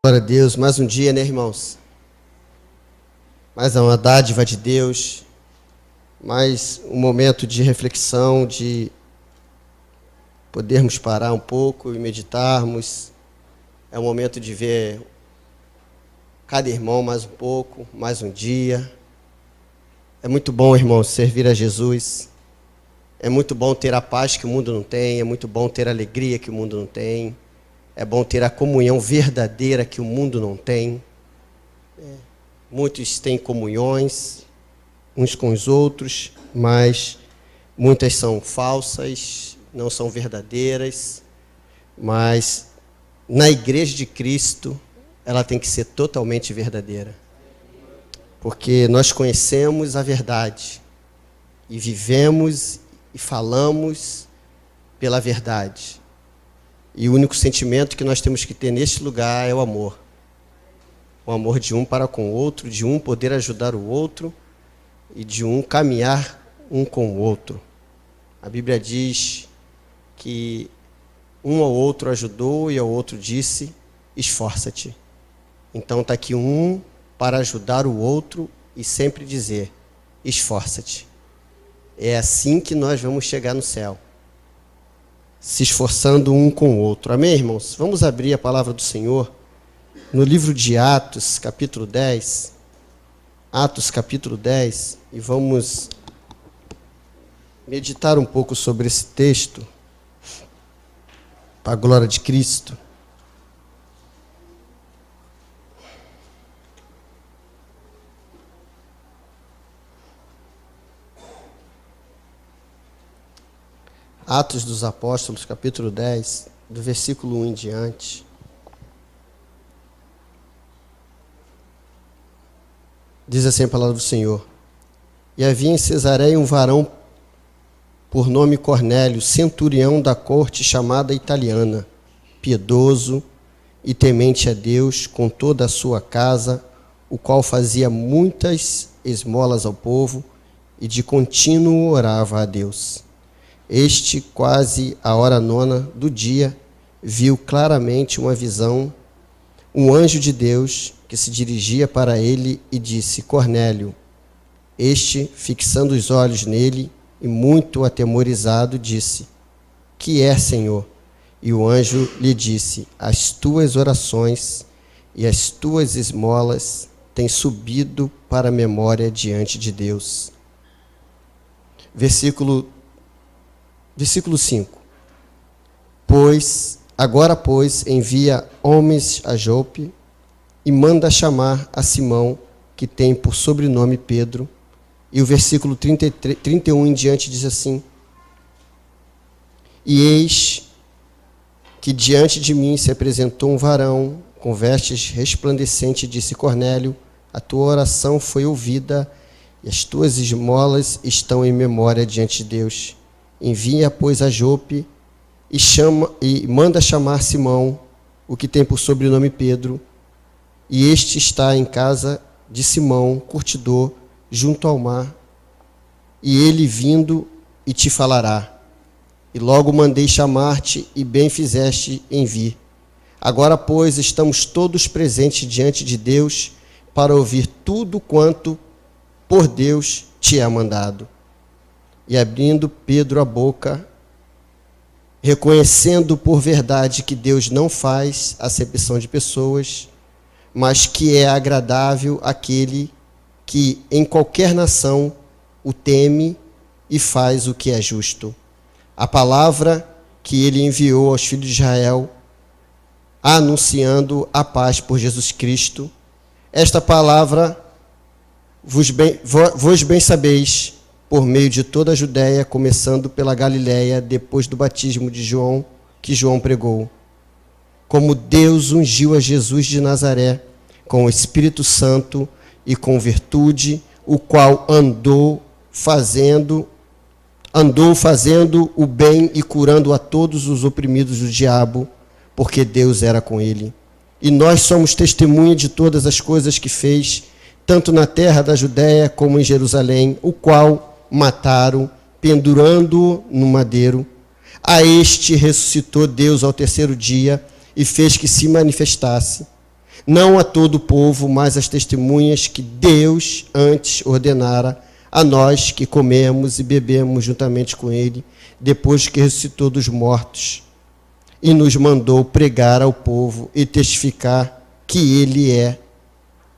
Glória a Deus, mais um dia, né, irmãos? Mais uma dádiva de Deus, mais um momento de reflexão, de podermos parar um pouco e meditarmos. É um momento de ver cada irmão mais um pouco, mais um dia. É muito bom, irmãos, servir a Jesus. É muito bom ter a paz que o mundo não tem, é muito bom ter a alegria que o mundo não tem. É bom ter a comunhão verdadeira que o mundo não tem. Muitos têm comunhões uns com os outros, mas muitas são falsas, não são verdadeiras. Mas na igreja de Cristo, ela tem que ser totalmente verdadeira. Porque nós conhecemos a verdade e vivemos e falamos pela verdade. E o único sentimento que nós temos que ter neste lugar é o amor. O amor de um para com o outro, de um poder ajudar o outro e de um caminhar um com o outro. A Bíblia diz que um ao outro ajudou e ao outro disse, esforça-te. Então está aqui um para ajudar o outro e sempre dizer, esforça-te. É assim que nós vamos chegar no céu. Se esforçando um com o outro. Amém, irmãos? Vamos abrir a palavra do Senhor no livro de Atos, capítulo 10. Atos, capítulo 10. E vamos meditar um pouco sobre esse texto, para a glória de Cristo. Atos dos Apóstolos, capítulo 10, do versículo 1 em diante. Diz assim a palavra do Senhor. E havia em Cesareia um varão por nome Cornélio, centurião da corte chamada Italiana, piedoso e temente a Deus com toda a sua casa, o qual fazia muitas esmolas ao povo e de contínuo orava a Deus. Este, quase à hora 9 do dia, viu claramente uma visão, um anjo de Deus que se dirigia para ele e disse, Cornélio. Este, fixando os olhos nele e muito atemorizado, disse, que é, Senhor? E o anjo lhe disse, as tuas orações e as tuas esmolas têm subido para a memória diante de Deus. Versículo 5. Agora, envia homens a Jope e manda chamar a Simão, que tem por sobrenome Pedro. E o versículo 31 em diante diz assim, e eis que diante de mim se apresentou um varão com vestes resplandecentes e disse, Cornélio, a tua oração foi ouvida e as tuas esmolas estão em memória diante de Deus. Envia, pois, a Jope e manda chamar Simão, o que tem por sobrenome Pedro, e este está em casa de Simão, curtidor, junto ao mar, e ele vindo e te falará. E logo mandei chamar-te, e bem fizeste em vir. Agora, pois, estamos todos presentes diante de Deus, para ouvir tudo quanto por Deus te é mandado. E abrindo Pedro a boca, reconhecendo por verdade que Deus não faz acepção de pessoas, mas que é agradável àquele que em qualquer nação o teme e faz o que é justo. A palavra que ele enviou aos filhos de Israel, anunciando a paz por Jesus Cristo. Esta palavra vos bem sabeis, por meio de toda a Judéia, começando pela Galiléia, depois do batismo de João, que João pregou. Como Deus ungiu a Jesus de Nazaré, com o Espírito Santo e com virtude, o qual andou fazendo o bem e curando a todos os oprimidos do diabo, porque Deus era com ele. E nós somos testemunha de todas as coisas que fez, tanto na terra da Judéia como em Jerusalém, o qual mataram, pendurando-o no madeiro. A este ressuscitou Deus ao terceiro dia e fez que se manifestasse, não a todo o povo, mas às testemunhas que Deus antes ordenara a nós que comemos e bebemos juntamente com ele, depois que ressuscitou dos mortos, e nos mandou pregar ao povo e testificar que ele é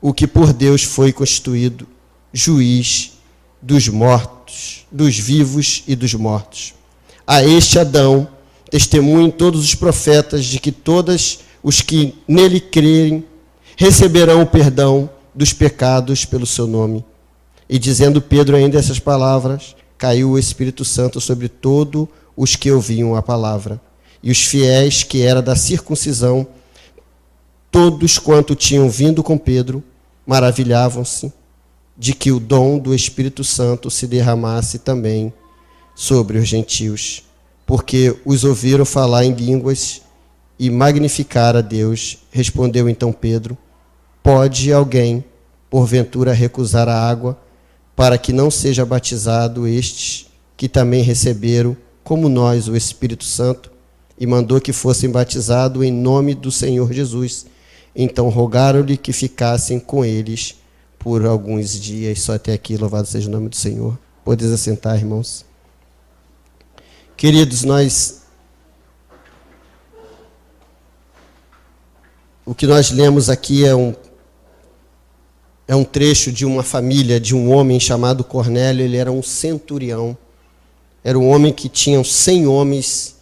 o que por Deus foi constituído juiz dos mortos, dos vivos e dos mortos. A este Adão testemunham todos os profetas de que todos os que nele crerem receberão o perdão dos pecados pelo seu nome. E dizendo Pedro ainda essas palavras, caiu o Espírito Santo sobre todos os que ouviam a palavra. E os fiéis que era da circuncisão, todos quanto tinham vindo com Pedro, maravilhavam-se de que o dom do Espírito Santo se derramasse também sobre os gentios, porque os ouviram falar em línguas e magnificar a Deus. Respondeu então Pedro: pode alguém, porventura, recusar a água, para que não seja batizado estes que também receberam, como nós, o Espírito Santo? E mandou que fossem batizados em nome do Senhor Jesus. Então rogaram-lhe que ficassem com eles por alguns dias. Só até aqui, louvado seja o nome do Senhor. Podeis assentar, irmãos. Queridos, o que nós lemos aqui é um trecho de uma família, de um homem chamado Cornélio. Ele era um centurião. Era um homem que tinha 100 homens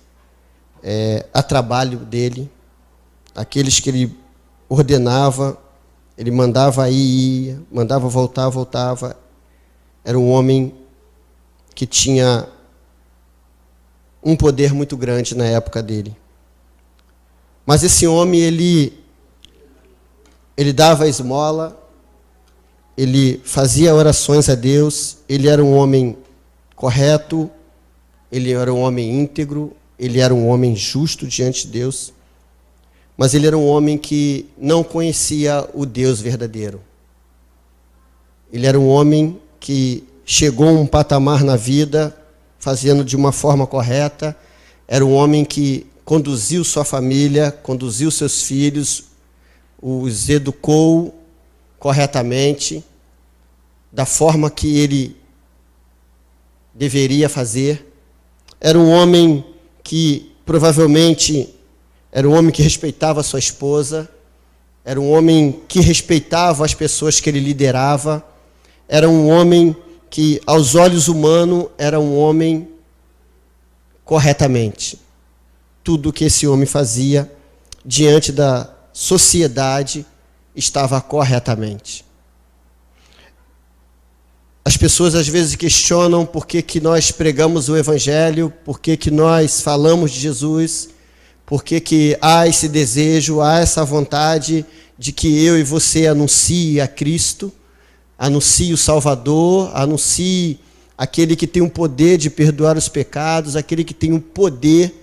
a trabalho dele. Aqueles que ele ordenava, ele mandava ir, mandava voltar, voltava. Era um homem que tinha um poder muito grande na época dele. Mas esse homem, ele dava esmola, ele fazia orações a Deus, ele era um homem correto, ele era um homem íntegro, ele era um homem justo diante de Deus, mas ele era um homem que não conhecia o Deus verdadeiro. Ele era um homem que chegou a um patamar na vida, fazendo de uma forma correta. Era um homem que conduziu sua família, conduziu seus filhos, os educou corretamente, da forma que ele deveria fazer. Era um homem que provavelmente era um homem que respeitava sua esposa, era um homem que respeitava as pessoas que ele liderava, era um homem que, aos olhos humanos, era um homem corretamente. Tudo que esse homem fazia diante da sociedade estava corretamente. As pessoas às vezes questionam por que nós pregamos o Evangelho, por que nós falamos de Jesus, por que há esse desejo, há essa vontade de que eu e você anuncie a Cristo, anuncie o Salvador, anuncie aquele que tem o poder de perdoar os pecados, aquele que tem o poder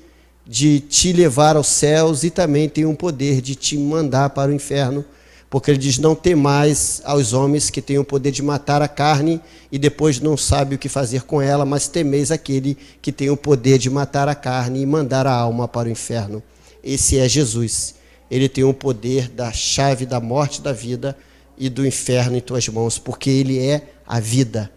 de te levar aos céus e também tem o poder de te mandar para o inferno. Porque ele diz: não temais aos homens que têm o poder de matar a carne e depois não sabe o que fazer com ela, mas temeis aquele que tem o poder de matar a carne e mandar a alma para o inferno. Esse é Jesus. Ele tem o poder da chave da morte, da vida e do inferno em tuas mãos, porque ele é a vida.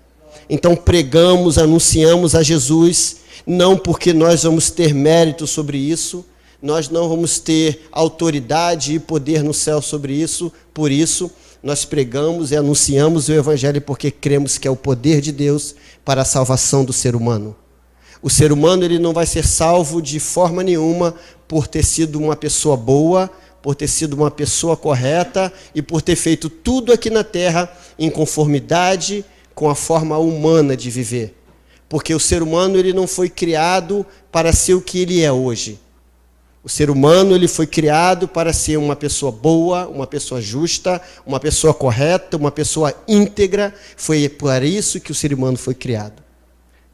Então pregamos, anunciamos a Jesus, não porque nós vamos ter mérito sobre isso, nós não vamos ter autoridade e poder no céu sobre isso, por isso nós pregamos e anunciamos o Evangelho porque cremos que é o poder de Deus para a salvação do ser humano. O ser humano, ele não vai ser salvo de forma nenhuma por ter sido uma pessoa boa, por ter sido uma pessoa correta e por ter feito tudo aqui na terra em conformidade com a forma humana de viver. Porque o ser humano, ele não foi criado para ser o que ele é hoje. O ser humano, ele foi criado para ser uma pessoa boa, uma pessoa justa, uma pessoa correta, uma pessoa íntegra. Foi por isso que o ser humano foi criado.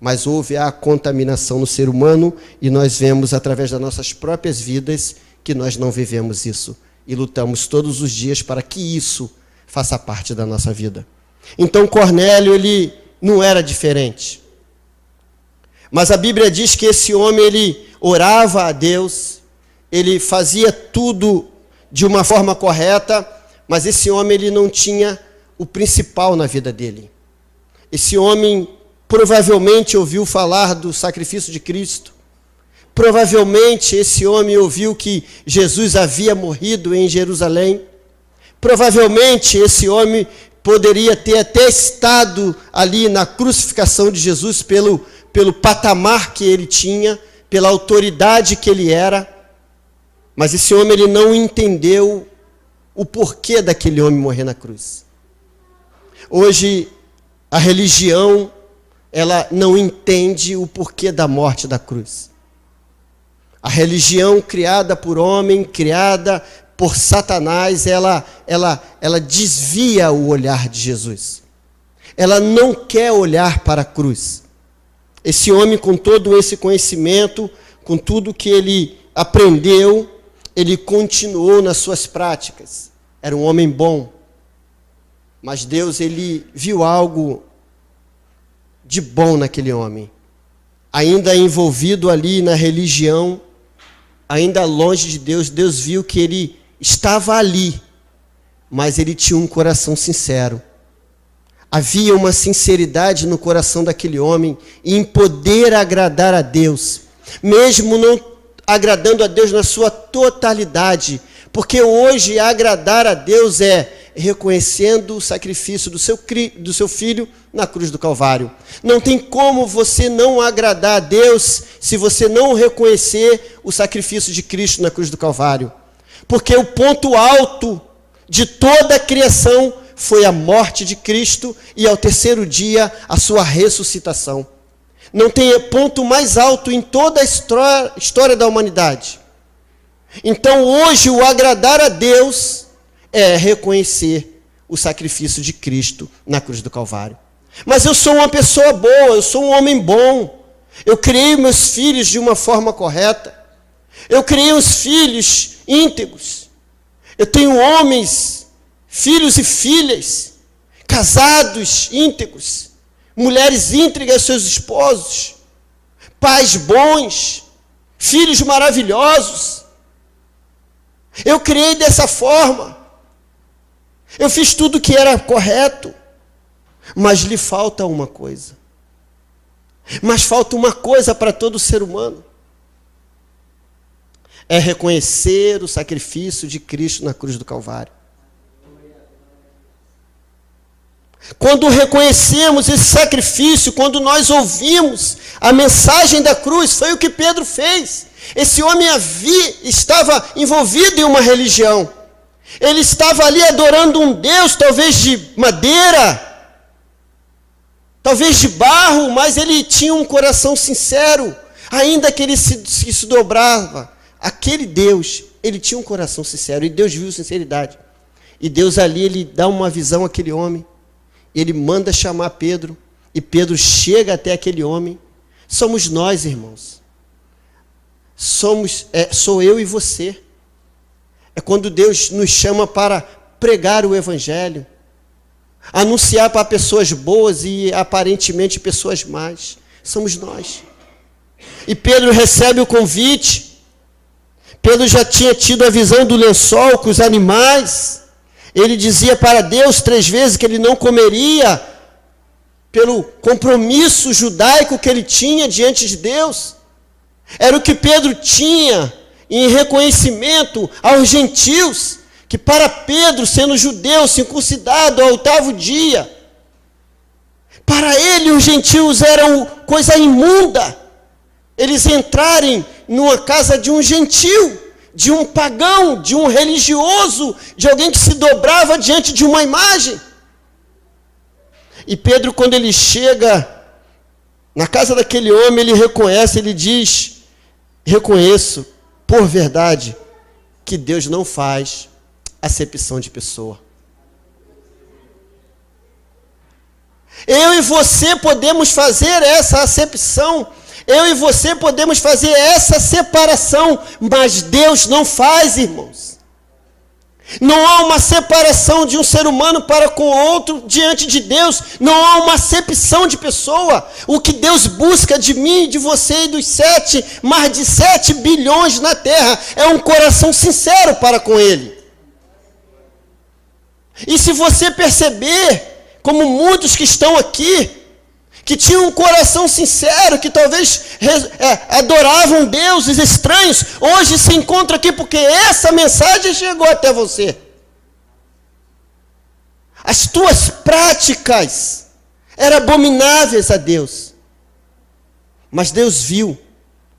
Mas houve a contaminação no ser humano e nós vemos através das nossas próprias vidas que nós não vivemos isso. E lutamos todos os dias para que isso faça parte da nossa vida. Então Cornélio, ele não era diferente. Mas a Bíblia diz que esse homem, ele orava a Deus, ele fazia tudo de uma forma correta, Mas esse homem, ele não tinha o principal na vida dele. Esse homem provavelmente ouviu falar do sacrifício de Cristo. Provavelmente esse homem ouviu que Jesus havia morrido em Jerusalém. Provavelmente esse homem poderia ter até estado ali na crucificação de Jesus pelo patamar que ele tinha, pela autoridade que ele era. Mas esse homem, ele não entendeu o porquê daquele homem morrer na cruz. Hoje, a religião, ela não entende o porquê da morte da cruz. A religião criada por homem, criada por Satanás, ela desvia o olhar de Jesus. Ela não quer olhar para a cruz. Esse homem, com todo esse conhecimento, com tudo que ele aprendeu, ele continuou nas suas práticas. Era um homem bom. Mas Deus, ele viu algo de bom naquele homem. Ainda envolvido ali na religião, ainda longe de Deus, Deus viu que ele estava ali, mas ele tinha um coração sincero. Havia uma sinceridade no coração daquele homem em poder agradar a Deus, mesmo não agradando a Deus na sua totalidade, porque hoje agradar a Deus é reconhecendo o sacrifício do seu filho na cruz do Calvário. Não tem como você não agradar a Deus se você não reconhecer o sacrifício de Cristo na cruz do Calvário. Porque o ponto alto de toda a criação foi a morte de Cristo e ao terceiro dia a sua ressuscitação. Não tem ponto mais alto em toda a história da humanidade. Então hoje o agradar a Deus é reconhecer o sacrifício de Cristo na cruz do Calvário. Mas eu sou uma pessoa boa, eu sou um homem bom. Eu criei meus filhos de uma forma correta. Eu criei os filhos íntegros. Eu tenho homens, filhos e filhas, casados íntegros, mulheres íntegras aos seus esposos, pais bons, filhos maravilhosos. Eu criei dessa forma. Eu fiz tudo o que era correto, mas lhe falta uma coisa. Mas falta uma coisa para todo ser humano. É reconhecer o sacrifício de Cristo na cruz do Calvário. Quando reconhecemos esse sacrifício, quando nós ouvimos a mensagem da cruz, foi o que Pedro fez. Esse homem estava envolvido em uma religião. Ele estava ali adorando um Deus, talvez de madeira, talvez de barro, mas ele tinha um coração sincero. Ainda que ele se dobrava, aquele Deus, ele tinha um coração sincero. E Deus viu sinceridade. E Deus ali, ele dá uma visão àquele homem. Ele manda chamar Pedro. E Pedro chega até aquele homem. Somos nós, irmãos. Sou eu e você. É quando Deus nos chama para pregar o Evangelho, anunciar para pessoas boas e aparentemente pessoas más. Somos nós. E Pedro recebe o convite. Pedro já tinha tido a visão do lençol com os animais. Ele dizia para Deus 3 vezes que ele não comeria, pelo compromisso judaico que ele tinha diante de Deus. Era o que Pedro tinha em reconhecimento aos gentios, que para Pedro, sendo judeu, circuncidado ao 8º dia, para ele os gentios eram coisa imunda. Eles entrarem numa casa de um gentil, de um pagão, de um religioso, de alguém que se dobrava diante de uma imagem. E Pedro, quando ele chega na casa daquele homem, ele reconhece, ele diz: reconheço, por verdade, que Deus não faz acepção de pessoa. Eu e você podemos fazer essa acepção, eu e você podemos fazer essa separação, mas Deus não faz, irmãos. Não há uma separação de um ser humano para com o outro diante de Deus. Não há uma acepção de pessoa. O que Deus busca de mim, de você e dos mais de 7 bilhões na terra é um coração sincero para com Ele. E se você perceber, como muitos que estão aqui, que tinham um coração sincero, que talvez adoravam deuses estranhos, hoje se encontra aqui porque essa mensagem chegou até você. As tuas práticas eram abomináveis a Deus. Mas Deus viu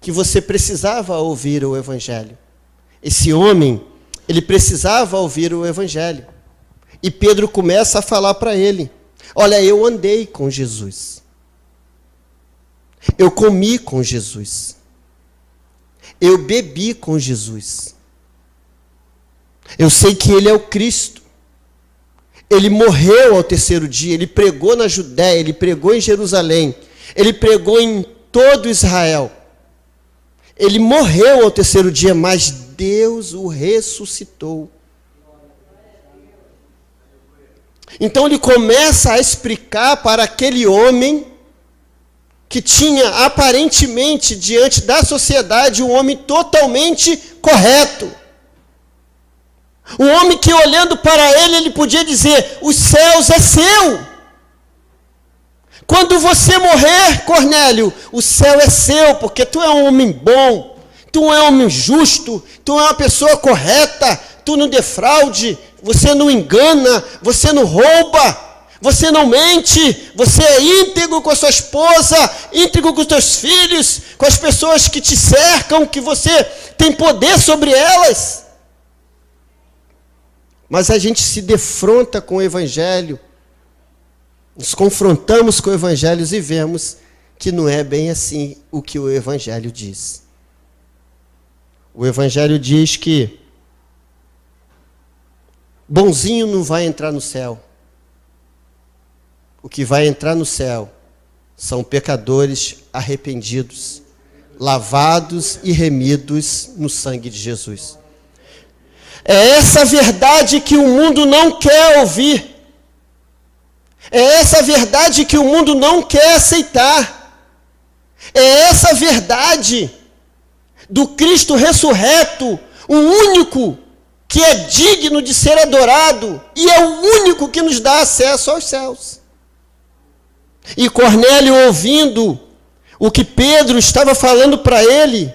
que você precisava ouvir o Evangelho. Esse homem, ele precisava ouvir o Evangelho. E Pedro começa a falar para ele: olha, eu andei com Jesus. Eu comi com Jesus. Eu bebi com Jesus. Eu sei que Ele é o Cristo. Ele morreu ao terceiro dia, Ele pregou na Judéia, Ele pregou em Jerusalém, Ele pregou em todo Israel. Ele morreu ao terceiro dia, mas Deus o ressuscitou. Então ele começa a explicar para aquele homem que tinha aparentemente diante da sociedade um homem totalmente correto. Um homem que olhando para ele podia dizer: os céus é seu. Quando você morrer, Cornélio, o céu é seu, porque tu é um homem bom, tu é um homem justo, tu é uma pessoa correta, tu não defraude, você não engana, você não rouba, você não mente, você é íntegro com a sua esposa, íntegro com os teus filhos, com as pessoas que te cercam, que você tem poder sobre elas. Mas a gente se defronta com o Evangelho, nos confrontamos com o Evangelho e vemos que não é bem assim o que o Evangelho diz. O Evangelho diz que bonzinho não vai entrar no céu. O que vai entrar no céu são pecadores arrependidos, lavados e remidos no sangue de Jesus. É essa verdade que o mundo não quer ouvir. É essa verdade que o mundo não quer aceitar. É essa verdade do Cristo ressurreto, o único que é digno de ser adorado e é o único que nos dá acesso aos céus. E Cornélio, ouvindo o que Pedro estava falando para ele,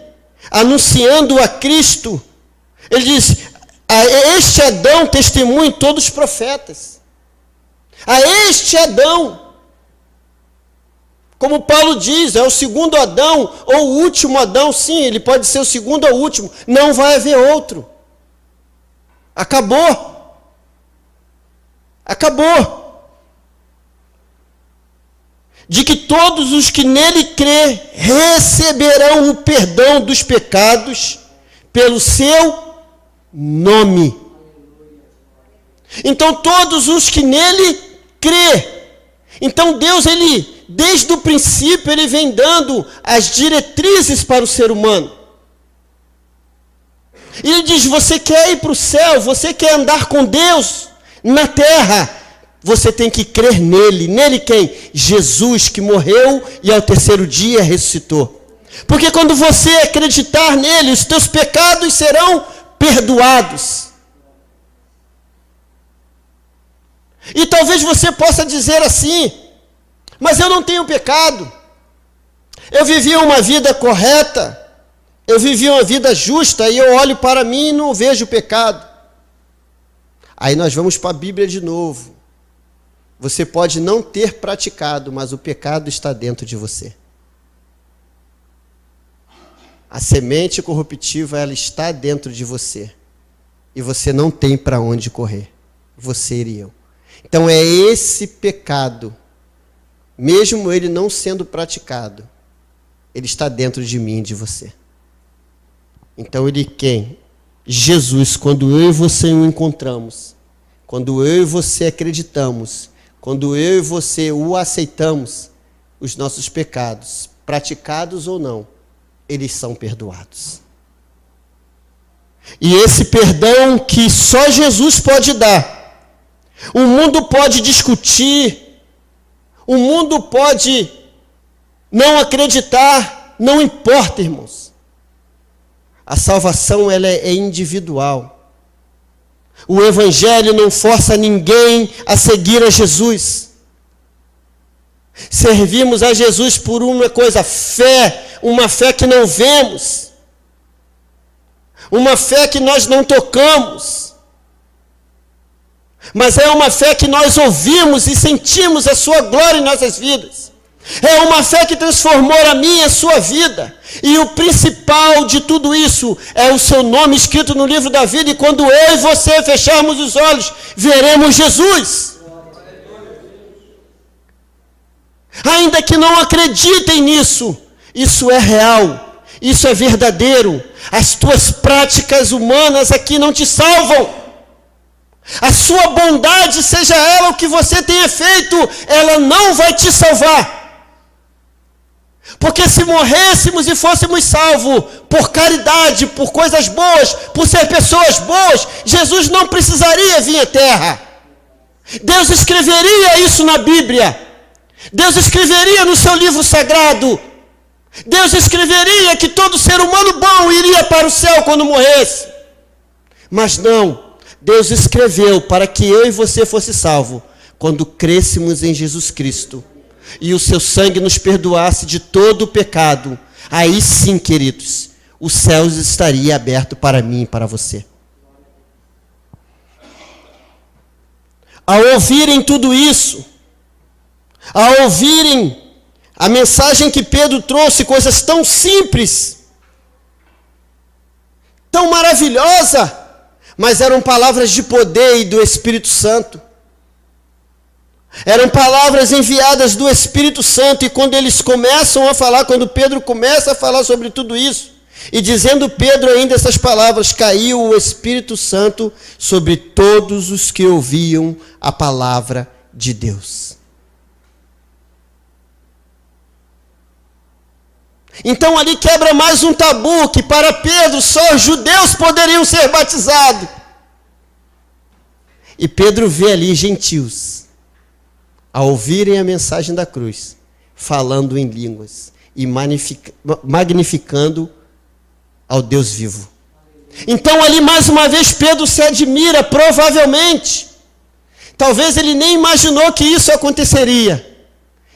anunciando a Cristo, ele diz: a este Adão testemunham todos os profetas. A este Adão, como Paulo diz, é o segundo Adão ou o último Adão. Sim, ele pode ser o segundo ou o último, não vai haver outro. Acabou. Acabou. De que todos os que nele crê receberão o perdão dos pecados pelo seu nome. Então todos os que nele crê. Então Deus, ele, desde o princípio, ele vem dando as diretrizes para o ser humano. E ele diz: você quer ir para o céu, você quer andar com Deus na terra, você tem que crer nele. Nele quem? Jesus, que morreu e ao terceiro dia ressuscitou. Porque quando você acreditar nele, os teus pecados serão perdoados. E talvez você possa dizer assim: mas eu não tenho pecado. Eu vivi uma vida correta. Eu vivi uma vida justa e eu olho para mim e não vejo pecado. Aí nós vamos para a Bíblia de novo. Você pode não ter praticado, mas o pecado está dentro de você. A semente corruptiva, ela está dentro de você. E você não tem para onde correr. Você e eu. Então é esse pecado, mesmo ele não sendo praticado, ele está dentro de mim e de você. Então ele quem? Jesus, quando eu e você o encontramos, quando eu e você acreditamos, quando eu e você o aceitamos, os nossos pecados, praticados ou não, eles são perdoados. E esse perdão que só Jesus pode dar, o mundo pode discutir, o mundo pode não acreditar, não importa, irmãos. A salvação, ela é individual. O Evangelho não força ninguém a seguir a Jesus. Servimos a Jesus por uma coisa, fé, uma fé que não vemos, uma fé que nós não tocamos, mas é uma fé que nós ouvimos e sentimos a sua glória em nossas vidas. É uma fé que transformou a minha e a sua vida. E o principal de tudo isso é o seu nome escrito no livro da vida. E quando eu e você fecharmos os olhos, veremos Jesus. Ainda que não acreditem nisso, isso é real, isso é verdadeiro. As tuas práticas humanas aqui não te salvam. A sua bondade, seja ela o que você tenha feito, ela não vai te salvar. Porque se morrêssemos e fôssemos salvos por caridade, por coisas boas, por ser pessoas boas, Jesus não precisaria vir à terra. Deus escreveria isso na Bíblia. Deus escreveria no seu livro sagrado. Deus escreveria que todo ser humano bom iria para o céu quando morresse. Mas não, Deus escreveu para que eu e você fosse salvo quando crêssemos em Jesus Cristo e o seu sangue nos perdoasse de todo o pecado. Aí sim, queridos, os céus estaria aberto para mim e para você. Ao ouvirem tudo isso, ao ouvirem a mensagem que Pedro trouxe, coisas tão simples, tão maravilhosa, mas eram palavras de poder e do Espírito Santo. Eram palavras enviadas do Espírito Santo, e quando eles começam a falar, quando Pedro começa a falar sobre tudo isso, e dizendo Pedro ainda essas palavras, caiu o Espírito Santo sobre todos os que ouviam a palavra de Deus. Então ali quebra mais um tabu, que para Pedro só os judeus poderiam ser batizados. E Pedro vê ali gentios, a ouvirem a mensagem da cruz, falando em línguas e magnificando ao Deus vivo. Então ali mais uma vez Pedro se admira, provavelmente. Talvez ele nem imaginou que isso aconteceria.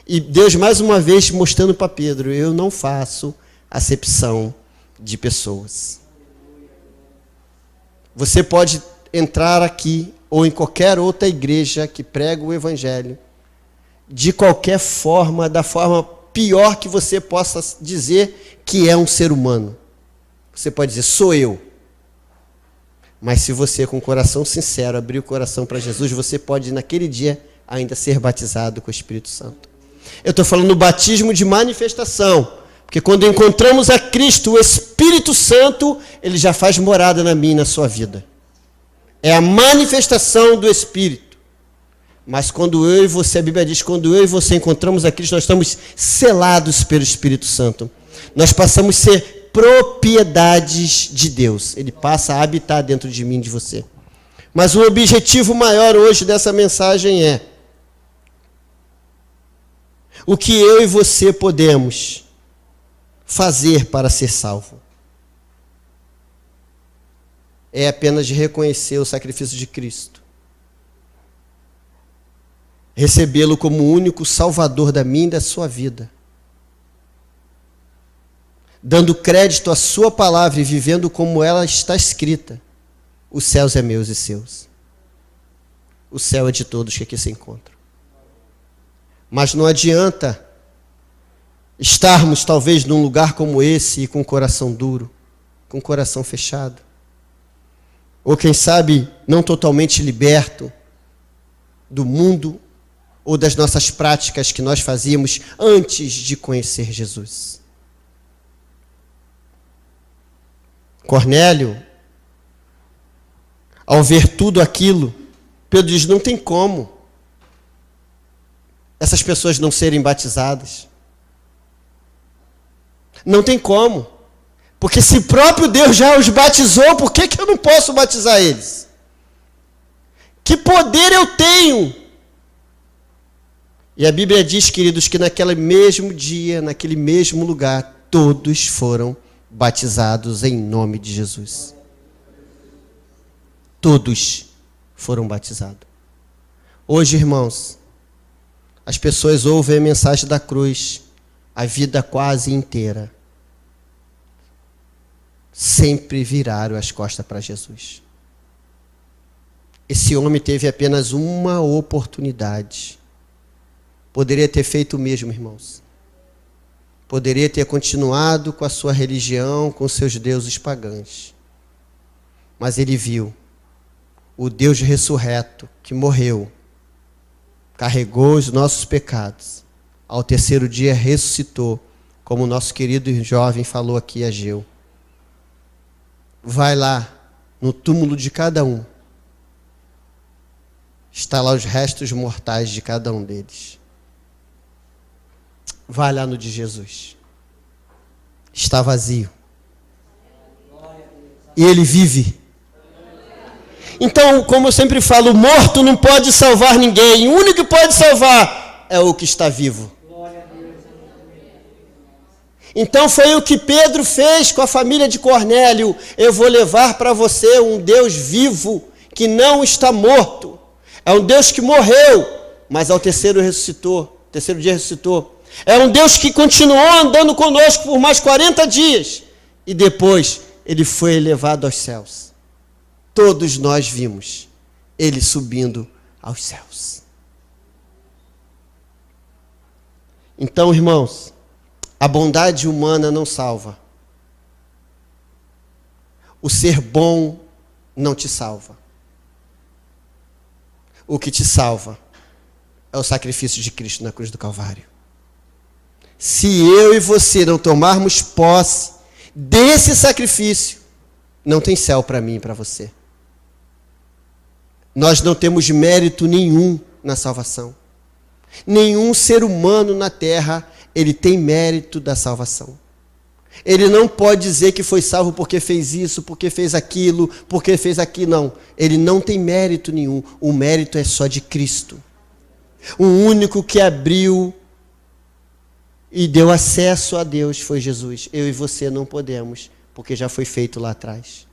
E Deus mais uma vez mostrando para Pedro, eu não faço acepção de pessoas. Você pode entrar aqui ou em qualquer outra igreja que prega o Evangelho, de qualquer forma, da forma pior que você possa dizer que é um ser humano. Você pode dizer, sou eu. Mas se você, com o coração sincero, abrir o coração para Jesus, você pode, naquele dia, ainda ser batizado com o Espírito Santo. Eu estou falando do batismo de manifestação, porque quando encontramos a Cristo, o Espírito Santo, ele já faz morada na minha e na sua vida. É a manifestação do Espírito. Mas quando eu e você, a Bíblia diz, quando eu e você encontramos a Cristo, nós estamos selados pelo Espírito Santo. Nós passamos a ser propriedades de Deus. Ele passa a habitar dentro de mim e de você. Mas o objetivo maior hoje dessa mensagem é o que eu e você podemos fazer para ser salvo. É apenas de reconhecer o sacrifício de Cristo. Recebê-lo como o único salvador da minha e da sua vida. Dando crédito à sua palavra e vivendo como ela está escrita. Os céus é meus e seus. O céu é de todos que aqui se encontram. Mas não adianta estarmos talvez num lugar como esse e com o coração duro, com o coração fechado. Ou quem sabe não totalmente liberto do mundo ou das nossas práticas que nós fazíamos antes de conhecer Jesus. Cornélio, ao ver tudo aquilo, Pedro diz, não tem como essas pessoas não serem batizadas. Não tem como. Porque se próprio Deus já os batizou, por que eu não posso batizar eles? Que poder eu tenho? E a Bíblia diz, queridos, que naquele mesmo dia, naquele mesmo lugar, todos foram batizados em nome de Jesus. Todos. foram batizados. Hoje, irmãos, as pessoas ouvem a mensagem da cruz a vida quase inteira. Sempre viraram as costas para Jesus. Esse homem teve apenas uma oportunidade. Poderia ter feito o mesmo, irmãos. Poderia ter continuado com a sua religião, com seus deuses pagãos. Mas ele viu o Deus ressurreto que morreu, carregou os nossos pecados, ao terceiro dia ressuscitou, como o nosso querido jovem falou aqui, Ageu. Vai lá, no túmulo de cada um, está lá os restos mortais de cada um deles. Vai lá no de Jesus. Está vazio. E ele vive. Então, como eu sempre falo, o morto não pode salvar ninguém. O único que pode salvar é o que está vivo. Então foi o que Pedro fez com a família de Cornélio. Eu vou levar para você um Deus vivo, que não está morto. É um Deus que morreu, mas ao terceiro dia ressuscitou. É um Deus que continuou andando conosco por mais 40 dias. E depois ele foi elevado aos céus. Todos nós vimos ele subindo aos céus. Então, irmãos, a bondade humana não salva. O ser bom não te salva. O que te salva é o sacrifício de Cristo na cruz do Calvário. Se eu e você não tomarmos posse desse sacrifício, não tem céu para mim e para você. Nós não temos mérito nenhum na salvação. Nenhum ser humano na terra, ele tem mérito da salvação. Ele não pode dizer que foi salvo porque fez isso, porque fez aquilo, não. Ele não tem mérito nenhum. O mérito é só de Cristo. O único que abriu e deu acesso a Deus foi Jesus. Eu e você não podemos, porque já foi feito lá atrás.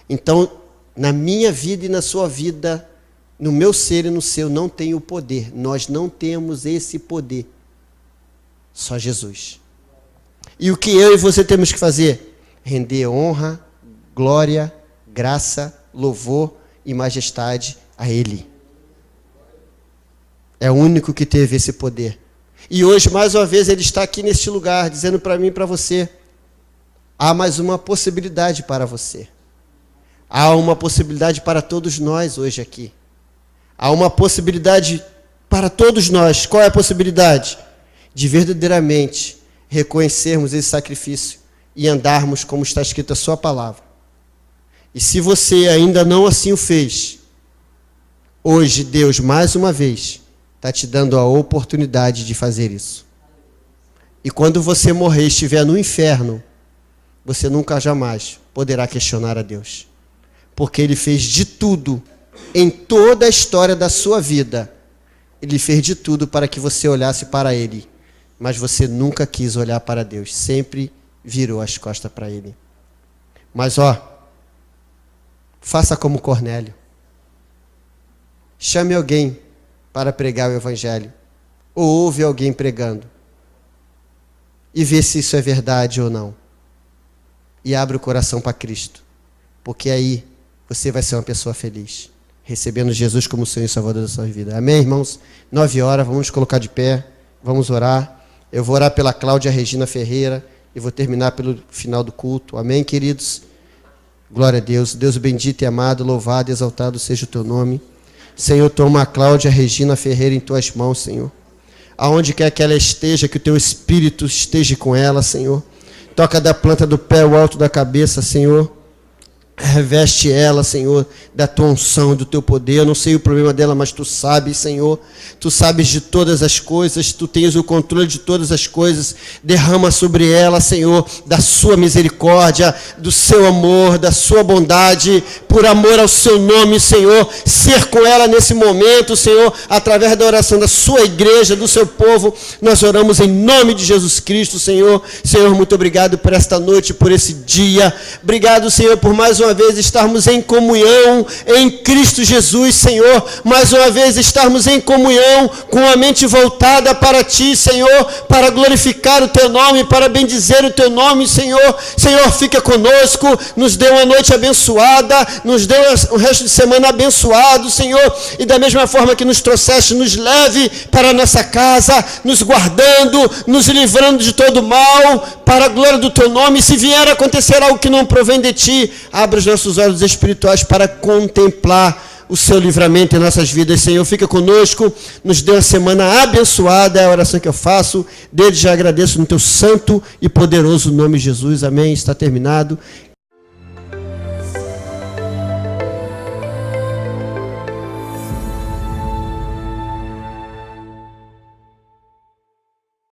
Então, na minha vida e na sua vida, no meu ser e no seu, não tem o poder. Nós não temos esse poder. Só Jesus. E o que eu e você temos que fazer? Render honra, glória, graça, louvor e majestade a Ele. É o único que teve esse poder. E hoje, mais uma vez, Ele está aqui neste lugar, dizendo para mim e para você, há mais uma possibilidade para você. Há uma possibilidade para todos nós hoje aqui. Há uma possibilidade para todos nós. Qual é a possibilidade? De verdadeiramente reconhecermos esse sacrifício e andarmos como está escrito a sua palavra. E se você ainda não assim o fez, hoje Deus, mais uma vez, está te dando a oportunidade de fazer isso. E quando você morrer e estiver no inferno, você nunca jamais poderá questionar a Deus. Porque Ele fez de tudo, em toda a história da sua vida, Ele fez de tudo para que você olhasse para Ele. Mas você nunca quis olhar para Deus, sempre virou as costas para Ele. Mas faça como Cornélio. Chame alguém para pregar o Evangelho. Ou ouve alguém pregando. E vê se isso é verdade ou não. E abre o coração para Cristo. Porque aí você vai ser uma pessoa feliz. Recebendo Jesus como Senhor e Salvador da sua vida. Amém, irmãos? 9h, vamos nos colocar de pé. Vamos orar. Eu vou orar pela Cláudia Regina Ferreira e vou terminar pelo final do culto. Amém, queridos? Glória a Deus. Deus bendito e amado, louvado e exaltado seja o teu nome. Senhor, toma a Cláudia Regina Ferreira em tuas mãos, Senhor. Aonde quer que ela esteja, que o teu Espírito esteja com ela, Senhor. Toca da planta do pé ao alto da cabeça, Senhor. Reveste ela, Senhor, da tua unção, do teu poder. Eu não sei o problema dela, mas tu sabes, Senhor. Tu sabes de todas as coisas, tu tens o controle de todas as coisas. Derrama sobre ela, Senhor, da sua misericórdia, do seu amor, da sua bondade, por amor ao seu nome, Senhor. Ser com ela nesse momento, Senhor, através da oração da sua igreja, do seu povo. Nós oramos em nome de Jesus Cristo, Senhor. Senhor, muito obrigado por esta noite, por esse dia. Obrigado, Senhor, por mais uma vez estarmos em comunhão em Cristo Jesus, Senhor. Mais uma vez estarmos em comunhão com a mente voltada para Ti, Senhor, para glorificar o Teu nome, para bendizer o Teu nome, Senhor. Senhor, fica conosco, nos dê uma noite abençoada, nos dê o resto de semana abençoado, Senhor, e da mesma forma que nos trouxeste, nos leve para a nossa casa, nos guardando, nos livrando de todo mal, para a glória do Teu nome. E se vier a acontecer algo que não provém de Ti, abra os nossos olhos espirituais para contemplar o Seu livramento em nossas vidas, Senhor. Fica conosco, nos dê uma semana abençoada, é a oração que eu faço. Desde já agradeço no Teu santo e poderoso nome, Jesus. Amém. Está terminado.